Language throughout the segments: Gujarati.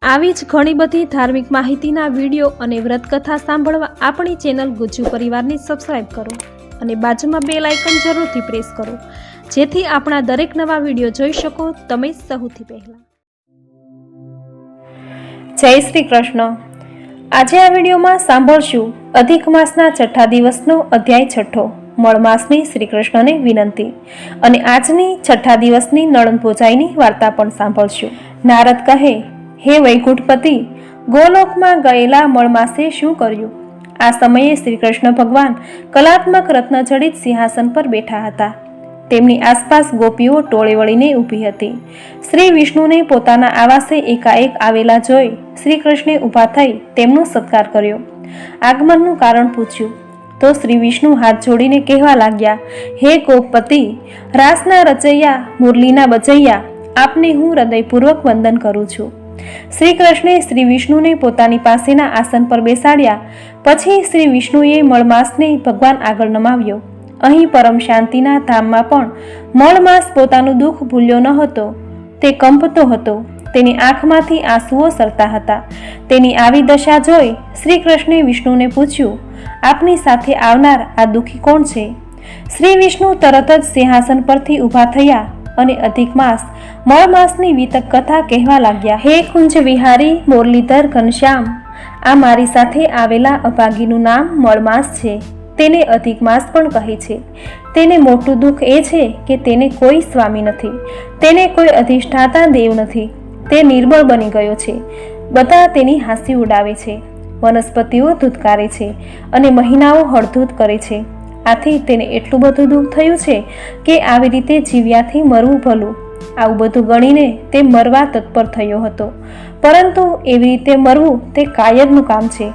આવી જ ઘણી બધી ધાર્મિક માહિતીના વિડીયો અને વ્રતકથા સાંભળવા આપણી ચેનલ ગુજ્જુ પરિવારને સબસ્ક્રાઇબ કરો અને બાજુમાં બેલ આઇકન જરૂરથી પ્રેસ કરો, જેથી આપણા દરેક નવા વિડીયો જોઈ શકો તમે સૌથી પહેલા. જય શ્રી કૃષ્ણ. આજે આ વિડીયોમાં સાંભળશું અધિક માસના છઠ્ઠા દિવસનો અધ્યાય છઠ્ઠો, મળ માસની શ્રી કૃષ્ણને વિનંતી, અને આજની છઠ્ઠા દિવસની નણંદ ભોજાઈની વાર્તા પણ સાંભળશું. નારદ કહે, હે વૈકુંઠપતિ, ગોલોકમાં ગયેલા મળમાસે શું કર્યું? આ સમયે શ્રી કૃષ્ણ ભગવાન કલાત્મક રત્નજડિત સિંહાસન પર બેઠા હતા. તેમની આસપાસ ગોપીઓ ટોળે વળીને ઊભી હતી. શ્રી વિષ્ણુને પોતાના આવાસે એકાએક આવેલા જોઈ શ્રી કૃષ્ણે ઊભા થઈ તેમનો સત્કાર કર્યો. આગમનનું કારણ પૂછ્યું તો શ્રી વિષ્ણુ હાથ જોડીને કહેવા લાગ્યા, હે ગોપપતિ, રાસના રચૈયા, મુરલીના બચૈયા, આપને હું હૃદયપૂર્વક વંદન કરું છું. શ્રી કૃષ્ણે શ્રી વિષ્ણુને પોતાની પાસેના આસન પર બેસાડ્યા. પછી શ્રી વિષ્ણુએ મળમાસને ભગવાન આગળ નમાવ્યો. અહીં પરમ શાંતિના ધામમાં પણ મળમાસ પોતાનું દુઃખ ભૂલ્યો ન હતો. તે કંપતો હતો. તેની આંખમાંથી આંસુઓ સરતા હતા. તેની આવી દશા જોઈ શ્રી કૃષ્ણે વિષ્ણુને પૂછ્યું, આપની સાથે આવનાર આ દુઃખી કોણ છે? શ્રી વિષ્ણુ તરત જ સિંહાસન પરથી ઊભા થયા અને અધિક માસ મળમાસની વિતક કથા કહેવા લાગ્યા. હે કુંજ વિહારી મુરલીધર ઘનશ્યામ, આ મારી સાથે આવેલા અભાગીનું નામ મળમાસ છે. તેને અધિક માસ પણ કહે છે. તેને મોટું દુઃખ એ છે કે તેને કોઈ સ્વામી નથી, તેને કોઈ અધિષ્ઠાતા દેવ નથી. તે નિર્બળ બની ગયો છે. બધા તેની હાંસી ઉડાવે છે. વનસ્પતિઓ ધૂતકારે છે અને મહિનાઓ હળધૂત કરે છે. આથી તેને એટલું બધું દુઃખ થયું છે કે આવી રીતે જીવ્યાથી મરવું ભલું. આવું બધું ગણીને તે મરવા તત્પર થયો હતો. પરંતુ એવી રીતે મરવું તે કાયરનું કામ છે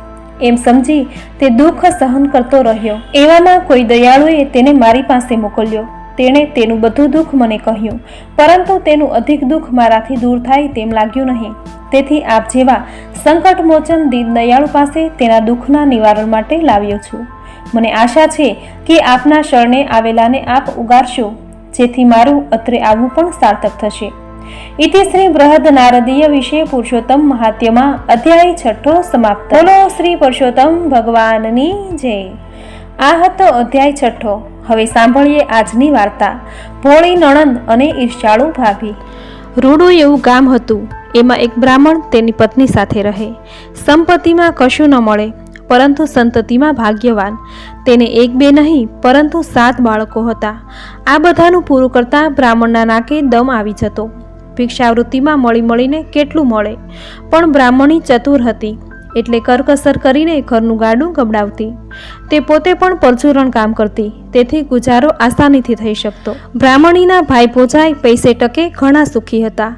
એમ સમજી તે દુઃખ સહન કરતો રહ્યો. એવામાં કોઈ દયાળુએ તેને મારી પાસે મોકલ્યો. તેણે તેનું બધું દુઃખ મને કહ્યું, પરંતુ તેનું અધિક દુઃખ મારાથી દૂર થાય તેમ લાગ્યું નહીં. તેથી આપ જેવા સંકટમોચન દીન દયાળુ પાસે તેના દુઃખના નિવારણ માટે લાવ્યો છું. મને આશા છે કે આપના શરણે આવેલાને આપ ઉગારશો, જેથી મારું અત્રે આવવું પણ સાર્થક થશે. ઇતિ શ્રી બૃહદ નારદીય વિશે પુરુષોત્તમ મહાત્મ્યમાં અધ્યાય છઠ્ઠો સમાપ્ત. બોલો શ્રી પુરુષોત્તમ ભગવાનની જય. આ હતો અધ્યાય છઠ્ઠો. હવે સાંભળીએ આજની વાર્તા, ભોળી નણંદ અને ઈર્ષ્યાળુ ભાભી. રૂડું એવું ગામ હતું. એમાં એક બ્રાહ્મણ તેની પત્ની સાથે રહે. સંપત્તિમાં કશું ન મળે, પરંતુ સંતતિમાં ભાગ્યવાન. તેને એક બે નહીં પરંતુ 7 બાળકો હતા. આ બધાનું પૂરું કરતા બ્રાહ્મણના નાકે દમ આવી જતો. ભિક્ષાવૃત્તિમાં મળી મળીને કેટલું મળે, પણ બ્રાહ્મણી ચતુર હતી એટલે કરકસર કરીને ઘરનું ગાડું ગબડાવતી. તે પોતે પણ પરચુરણ કામ કરતી, તેથી ગુજારો આસાનીથી થઈ શકતો. બ્રાહ્મણીના ભાઈ ભોજાઈ પૈસે ટકે ઘણા સુખી હતા.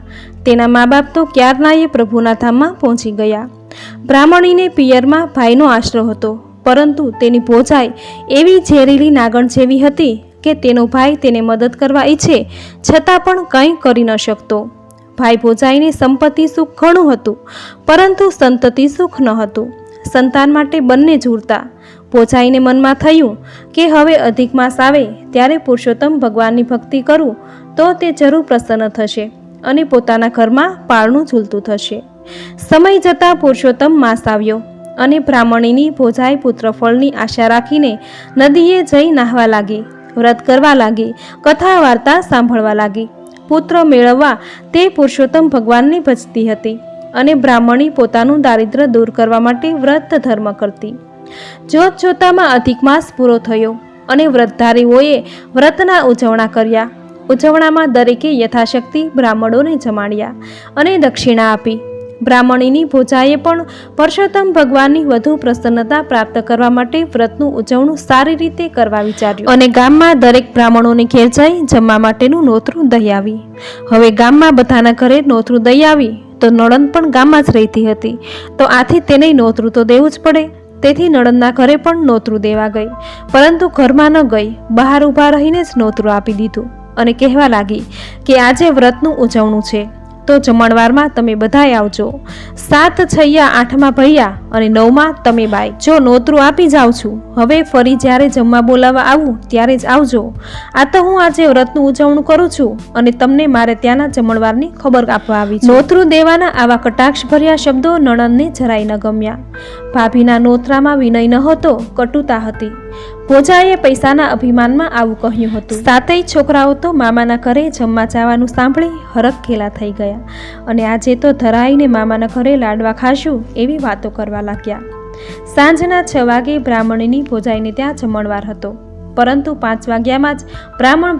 તેના મા બાપ તો ક્યારનાએ પ્રભુના ધામમાં પહોંચી ગયા. બ્રાહ્મણીને પિયરમાં ભાઈનો આશરો હતો, પરંતુ તેની ભોજાઈ એવી ઝેરીલી નાગણ જેવી હતી કે તેનો ભાઈ તેને મદદ કરવા ઈચ્છે છતાં પણ કંઈ કરી ન શકતો. ભાઈ ભોજાઈને સંપત્તિ સુખ ઘણું હતું, પરંતુ સંતતિ સુખ ન હતું. સંતાન માટે બંને ઝૂરતા. ભોજાઈને મનમાં થયું કે હવે અધિક માસ આવે ત્યારે પુરુષોત્તમ ભગવાનની ભક્તિ કરું તો તે જરૂર પ્રસન્ન થશે અને પોતાના ઘરમાં પારણું ઝૂલતું થશે. સમય જતાં પુરુષોત્તમ માસ આવ્યો અને બ્રાહ્મણીની ભોજાઈ પુત્રફળની આશા રાખીને નદીએ જઈ નાહવા લાગી, વ્રત કરવા લાગી, કથા વાર્તા સાંભળવા લાગી. પુત્ર મેળવવા તે પુરુષોત્તમ ભગવાનને ભજતી હતી અને બ્રાહ્મણી પોતાનું દારિદ્ર્ય દૂર કરવા માટે વ્રત ધર્મ કરતી. જોત જોતામાં અધિક માસ પૂરો થયો અને વ્રતધારીઓએ વ્રતના ઉજવણા કર્યા. ઉજવણામાં દરેકે યથાશક્તિ બ્રાહ્મણોને જમાડ્યા અને દક્ષિણા આપી. બ્રાહ્મણીની ભોજાએ પણ પુરુષોત્તમ ભગવાનની વધુ પ્રસન્નતા પ્રાપ્ત કરવા માટે વ્રતનું ઉજવણું સારી રીતે કરવા વિચાર્યું અને ગામમાં દરેક બ્રાહ્મણોને ઘેર જઈ જમવા માટેનું નોતરું દઈ આવી. હવે ગામમાં બધાના ઘરે નોતરું દઈ આવી તો નણંદ પણ ગામમાં જ રહેતી હતી, તો આથી તેને નોતરું તો દેવું જ પડે. તેથી નણંદના ઘરે પણ નોતરું દેવા ગઈ, પરંતુ ઘરમાં ન ગઈ, બહાર ઊભા રહીને જ નોતરું આપી દીધું અને કહેવા લાગી કે આજે વ્રતનું ઉજવણું છે. તો જમણવારમાં તમે બધાય આવજો. 7 છૈયા 8માં ભૈયા અને 9માં તમે બાઈ. જો નોતરું આપી જાઉં છું. હવે ફરી જ્યારે જમવા બોલાવવા આવું ત્યારે જ આવજો. આ તો હું આજે વ્રતનું ઉજવણું કરું છું અને તમને મારે ત્યાંના જમણવારની ખબર આપવા આવી છું. નોતરું દેવાના આવા કટાક્ષ ભર્યા શબ્દો નણંદને જરાય ન ગમ્યા. ભાભીના નોતરામાં વિનય ન હતો, કટુતા હતી. ભોજાએ પૈસાના અભિમાનમાં આવું કહ્યું હતું. 7 છોકરાઓ તો મામાના ઘરે જમવા જવાનું સાંભળી હરખઘેલા થઈ ગયા અને આજે તો ધરાઈને મામાના ઘરે લાડવા ખાશું એવી વાતો કરવા લાગ્યા. સાંજના 6 વાગે બ્રાહ્મણીની ભોજાઈને ત્યાં જમણવાર હતો, પરંતુ 5 વાગ્યામાં જ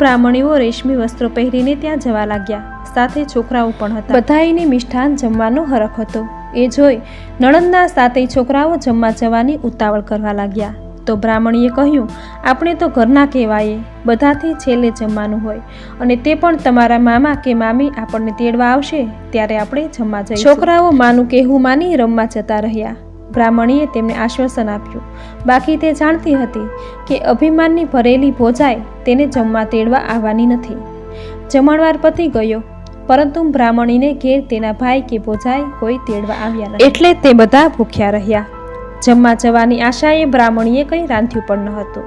બ્રાહ્મણીઓ રેશમી વસ્ત્રો પહેરીને ત્યાં જવા લાગ્યા. સાથે છોકરાઓ પણ હતા. બધાઈને મિષ્ઠાન જમવાનો હરખ હતો. એ જોઈ નણંદના 7 છોકરાઓ જમવા જવાની ઉતાવળ કરવા લાગ્યા. તો બ્રાહ્મણીએ કહ્યું, આપણે તો ઘરના કહેવાય, બધાથી છેલ્લે જમવાનું હોય અને તે પણ તમારા મામા કે મામી આપણને તેડવા આવશે ત્યારે આપણે જમવા જઈશું. છોકરાઓ માનું કહેવું માની રમવા જતા રહ્યા. બ્રાહ્મણીએ તેમને આશ્વાસન આપ્યું. બાકી તે જાણતી હતી કે અભિમાનની ભરેલી ભોજાઈ તેને જમવા તેડવા આવવાની નથી. જમણવાર પતી ગયો, પરંતુ બ્રાહ્મણીને ઘેર તેના ભાઈ કે ભોજાઈ કોઈ તેડવા આવ્યા નહીં, એટલે તે બધા ભૂખ્યા રહ્યા. જમવા જવાની આશાએ બ્રાહ્મણીએ કંઈ રાંધ્યું પણ ન હતું.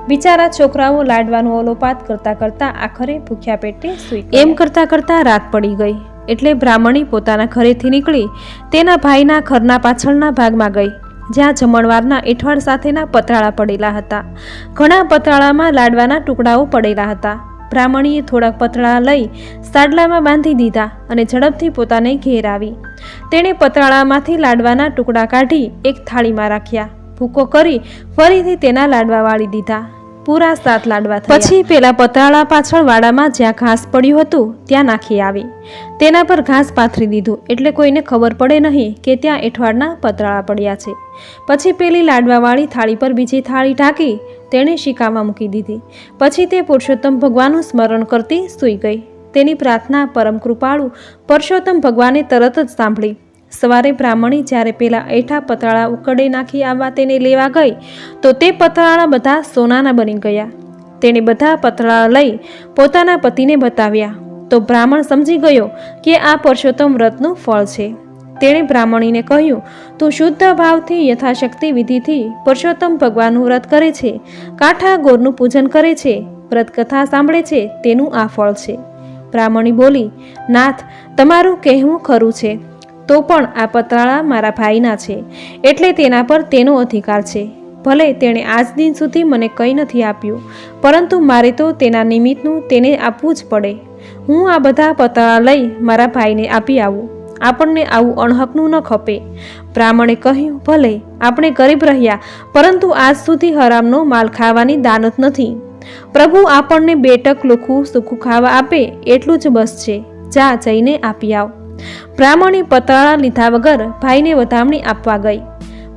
બિચારા છોકરાઓ લાડવાનું ઓલોપાત કરતા કરતા આખરે ભૂખ્યા પેટે સૂઈ ગયા. એમ કરતા કરતા રાત પડી ગઈ એટલે બ્રાહ્મણી પોતાના ઘરેથી નીકળી તેના ભાઈના ઘરના પાછળના ભાગમાં ગઈ, જ્યાં જમણવારના એઠવાડ સાથેના પતરાળા પડેલા હતા. ઘણા પતરાળામાં લાડવાના ટુકડાઓ પડેલા હતા. બ્રાહ્મણીએ થોડાક પતરાળા લઈ સાડલામાં બાંધી દીધા અને ઝડપથી પોતાને ઘેર આવી. તેણે પતરાળામાંથી લાડવાના ટુકડા કાઢી એક થાળીમાં રાખ્યા. ભૂકો કરી ફરીથી તેના લાડવા વાળી દીધા. પૂરા 7 લાડવા થયા. પછી પેલા પતરાળા પાછળ વાડામાં જ્યાં ઘાસ પડ્યું હતું ત્યાં નાખી આવી. તેના પર ઘાસ પાથરી દીધું એટલે કોઈને ખબર પડે નહીં કે ત્યાં એઠવાડના પતરાળા પડ્યા છે. પછી પેલી લાડવાવાળી થાળી પર બીજી થાળી ઢાંકી તેણે શિકામાં મૂકી દીધી. પછી તે પુરુષોત્તમ ભગવાનનું સ્મરણ કરતી સૂઈ ગઈ. તેની પ્રાર્થના પરમ કૃપાળુ પરસોત્તમ ભગવાને તરત જ સાંભળી. સવારે બ્રાહ્મણી જ્યારે પેલા એઠા પતરાળા ઉકળે નાખી આવવા તેને લેવા ગઈ તો તે પતરાળા બધા સોનાના બની ગયા. તેણે બધા પતરાળા લઈ પોતાના પતિને બતાવ્યા તો બ્રાહ્મણ સમજી ગયો કે આ પરસોત્તમ વ્રતનું ફળ છે. તેણે બ્રાહ્મણીને કહ્યું, તું શુદ્ધ ભાવથી યથાશક્તિ વિધિથી પરસોત્તમ ભગવાનનું વ્રત કરે છે, કાંઠા ગોરનું પૂજન કરે છે, વ્રત કથા સાંભળે છે, તેનું આ ફળ છે. બ્રાહ્મણી બોલી, નાથ, તમારું કહેવું ખરું છે, તો પણ આ પતરાળા મારા ભાઈના છે એટલે તેના પર તેનો અધિકાર છે. ભલે તેણે આજ દિન સુધી મને કંઈ નથી આપ્યું, પરંતુ મારે તો તેના નિમિત્તનું તેને આપવું જ પડે. હું આ બધા પતરાળા લઈ મારા ભાઈને આપી આવું. આપણને આવું અણહકનું ન ખપે. બ્રાહ્મણે કહ્યું, ભલે, આપણે ગરીબ રહ્યા, પરંતુ આજ સુધી હરામનો માલ ખાવાની દાનત નથી. પ્રભુ આપણને 2 ટક લોખું સૂકું ખાવા આપે એટલું જ બસ છે. જા, જઈને આપી આવ. બ્રાહ્મણી પતરાળા લીધા વગર ભાઈને વધામણી આપવા ગઈ.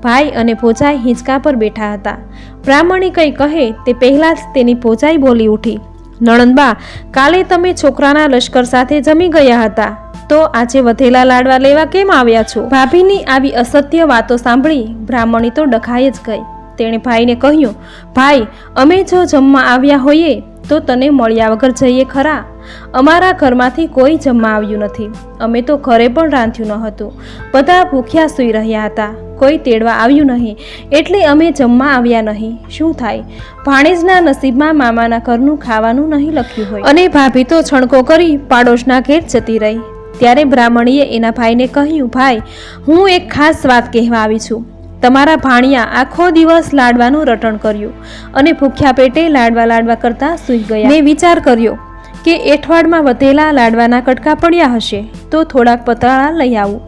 ભાઈ અને ભોજાઈ હિંચકા પર બેઠા હતા. બ્રાહ્મણી કંઈ કહે તે પહેલાં જ તેની ભોજાઈ બોલી ઉઠી, નણંદબા, કાલે તમે છોકરાના લશ્કર સાથે જમી ગયા હતા, તો આજે વધેલા લાડવા લેવા કેમ આવ્યા છો? ભાભીની આવી અસત્ય વાતો સાંભળી બ્રાહ્મણી તો ડખાઈ જ ગઈ. તેણે ભાઈને કહ્યું, ભાઈ, અમે જો જમવા આવ્યા હોઈએ તો તને મળ્યા વગર જઈએ ખરા? અમારા ઘરમાંથી કોઈ જમવા આવ્યું નથી. અમે તો ઘરે પણ રાંધ્યું ન હતું. બધા ભૂખ્યા સૂઈ રહ્યા હતા. કોઈ તેડવા આવ્યું નહીં એટલે અમે જમવા આવ્યા નહીં. શું થાય? ભાણેજના નસીબમાં મામાના ઘરનું ખાવાનું નહીં લખ્યું હોય. અને ભાભી તો છણકો કરી પાડોશના ઘેર જતી રહી. ત્યારે બ્રાહ્મણીએ એના ભાઈને કહ્યું, ભાઈ, હું એક ખાસ વાત કહેવા આવી છું. તમારા ભાણિયા આખો દિવસ લાડવાનું રટણ કર્યું અને ભૂખ્યા પેટે લાડવા કરતા સૂઈ ગયા. મેં વિચાર કર્યો કે એઠવાડમાં વધેલા લાડવાના કટકા પડ્યા હશે તો થોડાક પતરાળા લઈ આવું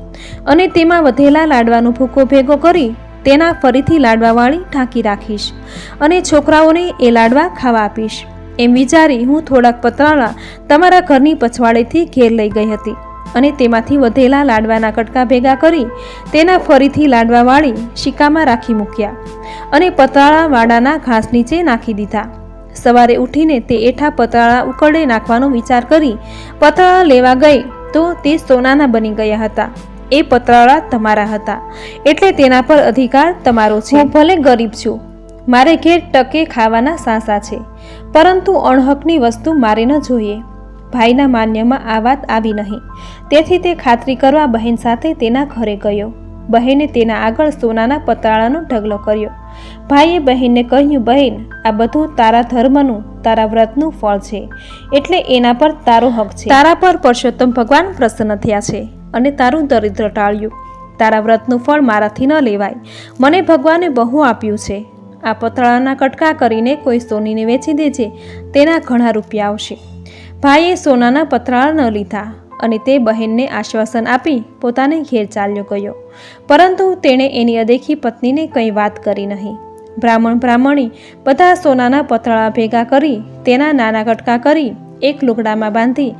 અને તેમાં વધેલા લાડવાનો ભૂકો ભેગો કરી તેના ફરીથી લાડવાવાળી ઢાંકી રાખીશ અને છોકરાઓને એ લાડવા ખાવા આપીશ. એમ વિચારી હું થોડાક પતરાળા તમારા ઘરની પછવાડેથી ઘેર લઈ ગઈ હતી અને તેમાંથી વધેલા લાડવાના કટકા ભેગા કરી તેના ફરીથી લાડવાવાળી શિકામાં રાખી મૂક્યા અને પતરાળા વાડાના ઘાસ નીચે નાખી દીધા. સવારે ઉઠીને તે એઠા પતરાળા ઉકળે નાખવાનો વિચાર કરી પતરાળા લેવા ગઈ તો તે સોનાના બની ગયા હતા. એ પતરાળા તમારા હતા એટલે તેના પર અધિકાર તમારો છે. હું ભલે ગરીબ છું, મારે ઘેર ટકે ખાવાના સાસા છે, પરંતુ અણહકની વસ્તુ મારે ન જોઈએ. ભાઈના માન્યમાં આ વાત આવી નહીં, તેથી તે ખાતરી કરવા બહેન સાથે તેના ઘરે ગયો. બહેને તેના આગળ સોનાના પતરાળાનો ઢગલો કર્યો. ભાઈએ બહેનને કહ્યું, બહેન, આ બધું તારા ધર્મનું, તારા વ્રતનું ફળ છે, એટલે એના પર તારો હક છે. તારા પર પુરુષોત્તમ ભગવાન પ્રસન્ન થયા છે અને તારું દરિદ્ર ટાળ્યું. તારા વ્રતનું ફળ મારાથી ન લેવાય. મને ભગવાને બહુ આપ્યું છે. આ પતરાળાના કટકા કરીને કોઈ સોનીને વેચી દેજે, તેના ઘણા રૂપિયા આવશે. ભાઈએ સોનાના પતરાળા ન લીધા અને તે બહેનને આશ્વાસન આપી પોતાને ઘેર ચાલ્યો ગયો. પરંતુ તેણે એની અદેખી પત્નીને કંઈ વાત કરી નહીં. બ્રાહ્મણી બધા સોનાના પતરાળા ભેગા કરી તેના નાના કટકા કરી એક લુગડામાં બાંધી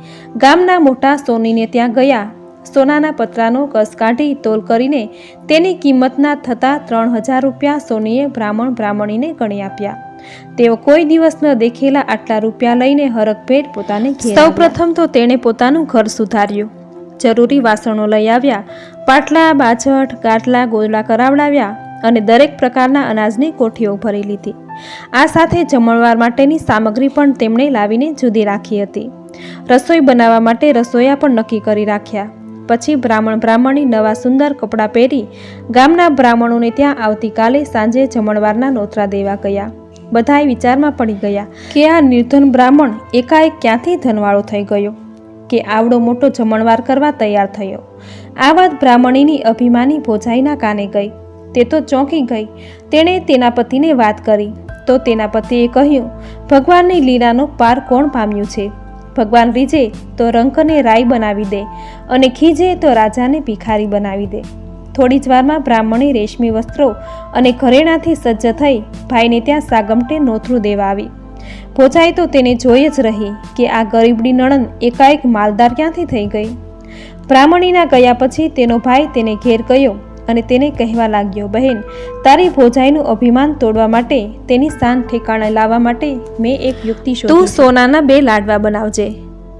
ગામના મોટા સોનીને ત્યાં ગયા. સોનાના પતરાનો કસ કાઢી તોલ કરીને તેની કિંમતના થતા 3000 રૂપિયા સોનીએ બ્રાહ્મણીને ગણી આપ્યા. તેઓ કોઈ દિવસ ન દેખેલા આટલા રૂપિયા લઈને હરખભેર પોતાને ઘેર. સૌ પ્રથમ તો તેણે પોતાનું ઘર સુધાર્યું. જરૂરી વાસણો લઈ આવ્યા, પાટલા, બાજટ, ગાટલા, ગોદડા કરાવડાવ્યા અને દરેક પ્રકારના અનાજની કોઠીઓ ભરી લીધી. આ સાથે જમણવાર માટેની સામગ્રી પણ તેમણે લાવીને જુદી રાખી હતી. રસોઈ બનાવવા માટે રસોઈયા પણ નક્કી કરી રાખ્યા. પછી બ્રાહ્મણી નવા સુંદર કપડાં પહેરી ગામના બ્રાહ્મણોને ત્યાં આવતીકાલે સાંજે જમણવારના નોતરા દેવા ગયા. બધાય વિચારમાં પડી ગયા કે આ નિર્ધન બ્રાહ્મણ એકાએક ક્યાંથી ધનવાળો થઈ ગયો કે આવડો મોટો જમણવાર કરવા તૈયાર થયો. આ વાત બ્રાહ્મણીની અભિમાની ભોજાઈના કાને ગઈ. તે તો ચોંકી ગઈ. તેણે તેના પતિને વાત કરી તો તેના પતિએ કહ્યું, ભગવાનની લીલાનો પાર કોણ પામ્યું છે? ભગવાન રીઝે તો રંકને રાઈ બનાવી દે અને ખીજે તો રાજાને ભિખારી બનાવી દે. થોડી જ વારમાં બ્રાહ્મણી રેશમી વસ્ત્રો અને ઘરેણાથી સજ્જ થઈ ભાઈને ત્યાં સાગમટે નોતરું દેવા આવી. ભોજાઈ તો તેને જોઈ જ રહી કે આ ગરીબડી નણંદ એકાએક માલદાર ક્યાંથી થઈ ગઈ. બ્રાહ્મણીના ગયા પછી તેનો ભાઈ તેને ઘેર ગયો અને તેને કહેવા લાગ્યો, બહેન, તારી ભોજાઈનું અભિમાન તોડવા માટે, તેની શાન ઠેકાણે લાવવા માટે મેં એક યુક્તિ શોધી. તું સોનાના 2 લાડવા બનાવજે.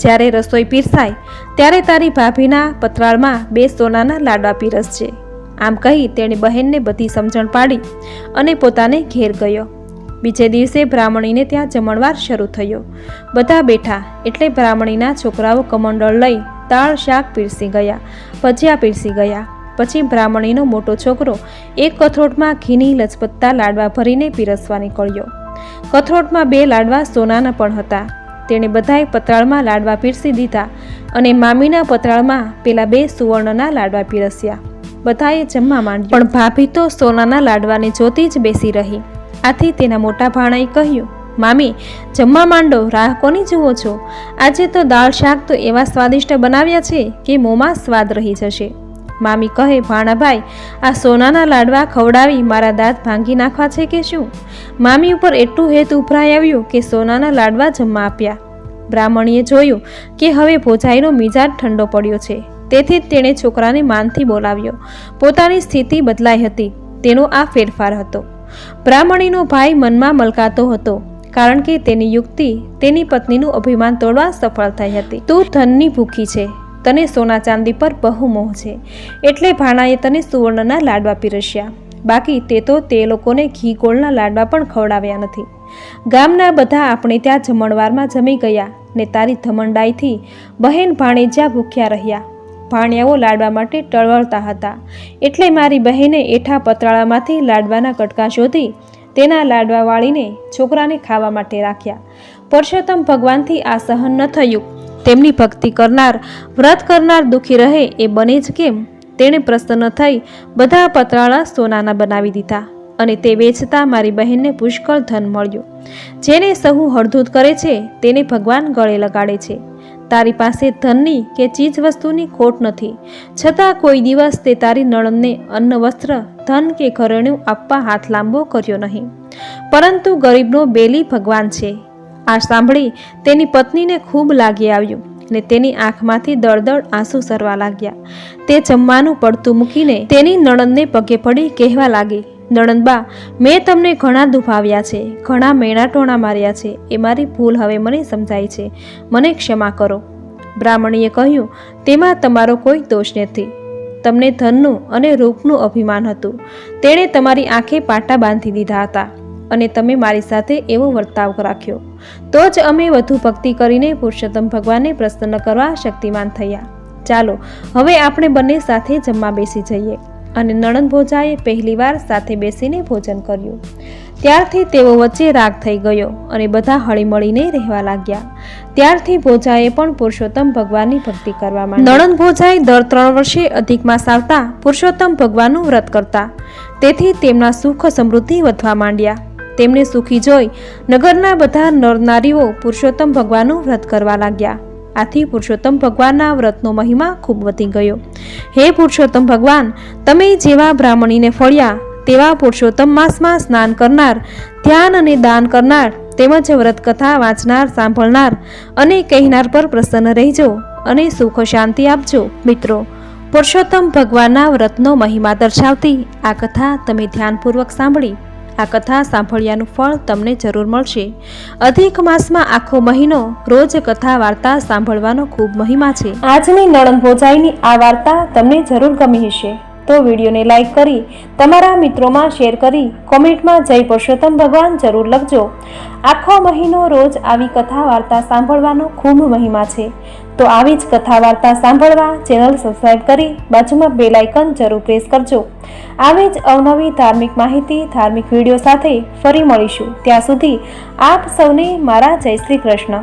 જ્યારે રસોઈ પીરસાય ત્યારે તારી ભાભીના પતરાળમાં 2 સોનાના લાડવા પીરસજે. આમ કહી તેણે બહેનને બધી સમજણ પાડી અને પોતાને ઘેર ગયો. બીજે દિવસે બ્રાહ્મણીને ત્યાં જમણવાર શરૂ થયો. બધા બેઠા એટલે બ્રાહ્મણીના છોકરાઓ કમંડળ લઈ દાળ શાક પીરસી ગયા, ભજીયા પીરસી ગયા. પછી બ્રાહ્મણીનો મોટો છોકરો એક કથરોટમાં ઘીની લચપત્તા લાડવા ભરીને પીરસવા નીકળ્યો. કથરોટમાં 2 લાડવા સોનાના પણ હતા. તેણે બધાય પતરાળમાં લાડવા પીરસી દીધા અને મામીના પતરાળમાં પેલા 2 સુવર્ણના લાડવા પીરસ્યા. બધાએ જમવા માંડ્યું, પણ ભાભી તો સોનાના લાડવાને જોતી જ બેસી રહી. આથી તેના મોટા ભાણાએ કહ્યું, મામી, જમવા માંડો, રાહ કોની જુઓ છો? આજે તો દાળ શાક તો એવા સ્વાદિષ્ટ બનાવ્યા છે કે મોંમાં સ્વાદ રહી જશે. મામી કહે, ભાણાભાઈ, આ સોનાના લાડવા ખવડાવી મારા દાંત ભાંગી નાખવા છે કે શું? મામી ઉપર એટલું હેત ઉભરાઈ આવ્યું કે સોનાના લાડવા જમવા આપ્યા. બ્રાહ્મણીએ જોયું કે હવે ભોજાઈનો મિજાજ ઠંડો પડ્યો છે, તેથી જ તેણે છોકરાને માનથી બોલાવ્યો. પોતાની સ્થિતિ બદલાઈ હતી, તેનો આ ફેરફાર હતો. બ્રાહ્મણીનો ભાઈ મનમાં મલકાતો હતો, કારણ કે તેની યુક્તિ તેની પત્નીનું અભિમાન તોડવા સફળ થઈ હતી. તું ધનની ભૂખી છે, તને સોના ચાંદી પર બહુ મોહ છે, એટલે ભાણાએ તને સુવર્ણના લાડવા પીરસ્યા. બાકી તે તો તે લોકોને ઘી ગોળના લાડવા પણ ખવડાવ્યા નથી. ગામના બધા આપણે ત્યાં જમણવારમાં જમી ગયા ને તારી ધમંડાઈથી બહેન ભાણેજ્યા ભૂખ્યા રહ્યા. ભાણિયાઓ લાડવા માટે ટળવળતા હતા, એટલે મારી બહેને એઠા પતરાળામાંથી લાડવાના કટકા શોધી તેના લાડવા વાળીને છોકરાને ખાવા માટે રાખ્યા. પુરુષોત્તમ ભગવાનથી આ સહન ન થયું. તેમની ભક્તિ કરનાર, વ્રત કરનાર દુઃખી રહે એ બને જ કેમ? તેણે પ્રસન્ન થઈ બધા પતરાળા સોનાના બનાવી દીધા અને તે વેચતા મારી બહેનને પુષ્કળ ધન મળ્યું. જેને સહુ હળધૂત કરે છે તેને ભગવાન ગળે લગાડે છે. તારી પાસે ધનની કે ચીજ વસ્તુની ખોટ નથી, છતાં કોઈ દિવસ તે તારી નણંદને અન્ન, વસ્ત્ર, ધન કે ઘરેણું આપવા હાથ લાંબો કર્યો નહીં, પરંતુ ગરીબનો બેલી ભગવાન છે. આ સાંભળી તેની પત્નીને ખૂબ લાગી આવ્યું ને તેની આંખમાંથી દળદળ આંસુ સરવા લાગ્યા. તે જમવાનું પડતું મૂકીને તેની નણંદને પગે પડી કહેવા લાગી, નણંદબા, મેં તમને ઘણા દુભાવ્યા છે, ઘણા મેણાટોણા માર્યા છે, એ મારી ભૂલ હવે મને સમજાય છે, મને ક્ષમા કરો. બ્રાહ્મણીએ કહ્યું, તેમાં તમારો કોઈ દોષ નથી. તમને ધનનું અને રૂપનું અભિમાન હતું, તેણે તમારી આંખે પાટા બાંધી દીધા હતા. અને તમે મારી સાથે એવો વર્તાવ રાખ્યો, તો જ અમે વધુ ભક્તિ કરીને પુરુષોત્તમ ભગવાનને પ્રસન્ન કરવા શક્તિમાન થયા. ચાલો હવે આપણે બંને સાથે જમવા બેસી જઈએ. અને નણંદ ભોજાએ પહેલીવાર સાથે બેસીને ભોજન કર્યું. ત્યારથી તેઓ વચ્ચે રાગ થઈ ગયો અને બધા હળીમળીને રહેવા લાગ્યા. ત્યારથી ભોજાએ પણ પુરુષોત્તમ ભગવાનની ભક્તિ કરવા માંડી. નણંદ ભોજાએ દર 3 વર્ષે અધિક માસ આવતા પુરુષોત્તમ ભગવાનનું વ્રત કરતા. તેથી તેમના સુખ સમૃદ્ધિ વધવા માંડ્યા. તેમને સુખી જોઈ નગરના બધા નરનારીઓ પુરુષોત્તમ ભગવાનનું વ્રત કરવા લાગ્યા. આથી પુરુષોત્તમ ભગવાનના વ્રતનો મહિમા ખૂબ વધી ગયો. હે પુરુષોત્તમ ભગવાન, તમે જેવા બ્રાહ્મણીને ફળ્યા તેવા પુરુષોત્તમ માસમાં સ્નાન કરનાર, ધ્યાન અને દાન કરનાર, તેમજ વ્રત કથા વાંચનાર, સાંભળનાર અને કહેનાર પર પ્રસન્ન રહેજો અને સુખ શાંતિ આપજો. મિત્રો, પુરુષોત્તમ ભગવાનના વ્રતનો મહિમા દર્શાવતી આ કથા તમે ધ્યાનપૂર્વક સાંભળી. આ કથા સાંભળ્યાનું ફળ તમને જરૂર મળશે. અધિક માસમાં આખો મહિનો રોજ કથા વાર્તા સાંભળવાનો ખૂબ મહિમા છે. આજની નણંદ ભોજાઈની આ વાર્તા તમને જરૂર ગમી હશે તો વિડીયોને લાઈક કરી તમારા મિત્રોમાં શેર કરી કોમેન્ટમાં જય પુરુષોત્તમ ભગવાન જરૂર લખજો. આખો મહિનો રોજ આવી કથા વાર્તા સાંભળવાનો ખૂબ મહિમા છે. તો આવી જ કથા વાર્તા સાંભળવા ચેનલ સબસ્ક્રાઈબ કરી બાજુમાં બેલ આઇકન જરૂર પ્રેસ કરજો. આવી જ અવનવી ધાર્મિક માહિતી, ધાર્મિક વિડીયો સાથે ફરી મળીશું. ત્યાં સુધી આપ સૌને મારા જય શ્રી કૃષ્ણ.